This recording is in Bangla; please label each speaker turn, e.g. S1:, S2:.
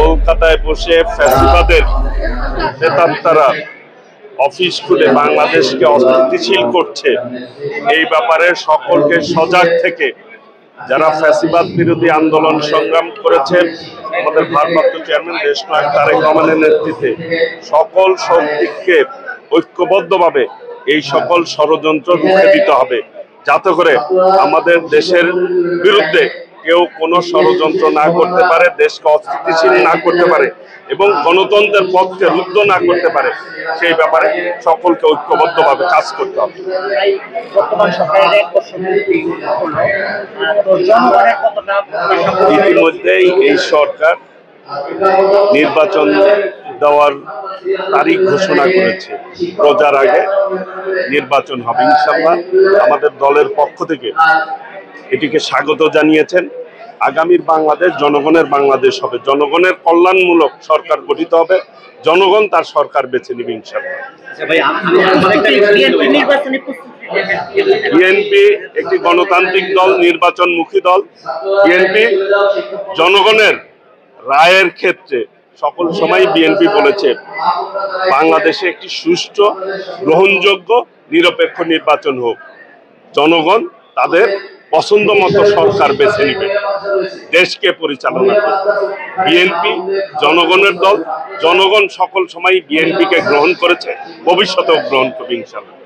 S1: কলকাতায় বসে ফ্যাসিবাদের নেতারা অফিস খুলে বাংলাদেশকে অস্থিতিশীল করছে, এই ব্যাপারে সকলকে সজাগ থেকে যারা ফ্যাসিবাদ বিরোধী আন্দোলন সংগ্রাম করেছেন, আমাদের ভারপ্রাপ্ত চেয়ারম্যান দেশনায়ক তারেক রহমানের নেতৃত্বে সকল শক্তিকে ঐক্যবদ্ধভাবে এই সকল ষড়যন্ত্র রুখে দিতে হবে, যাতে করে আমাদের দেশের বিরুদ্ধে কেউ কোনো ষড়যন্ত্র না করতে পারে, দেশকে অস্থিতিশীল না করতে পারে এবং গণতন্ত্রের পক্ষে রুদ্ধ না করতে পারে। সেই ব্যাপারে সকলকে ঐক্যবদ্ধভাবে কাজ করতে হবে। ইতিমধ্যেই এই সরকার নির্বাচন দেওয়ার তারিখ ঘোষণা করেছে, রোজার আগে নির্বাচন হবে ইনশাআল্লাহ। আমাদের দলের পক্ষ থেকে এটিকে স্বাগত জানিয়েছেন। আগামীর বাংলাদেশ জনগণের বাংলাদেশ হবে, জনগণের কল্যাণমূলক সরকার গঠিত হবে, জনগণ তার সরকার বেছে নেবে ইনশাআল্লাহ। বিএনপি একটি গণতান্ত্রিক দল, নির্বাচনমুখী দল। বিএনপি জনগণের রায়ের ক্ষেত্রে সকল সময় বিএনপি বলেছে বাংলাদেশে একটি সুষ্ঠু, গ্রহণযোগ্য, নিরপেক্ষ নির্বাচন হোক, জনগণ তাদের পছন্দ মতো সরকার বেছে নেবে, দেশকে পরিচালনা করবে। বিএনপি জনগণের দল, জনগণ সকল সময় বিএনপিকে গ্রহণ করেছে, ভবিষ্যতেও গ্রহণ করবে ইনশাআল্লাহ।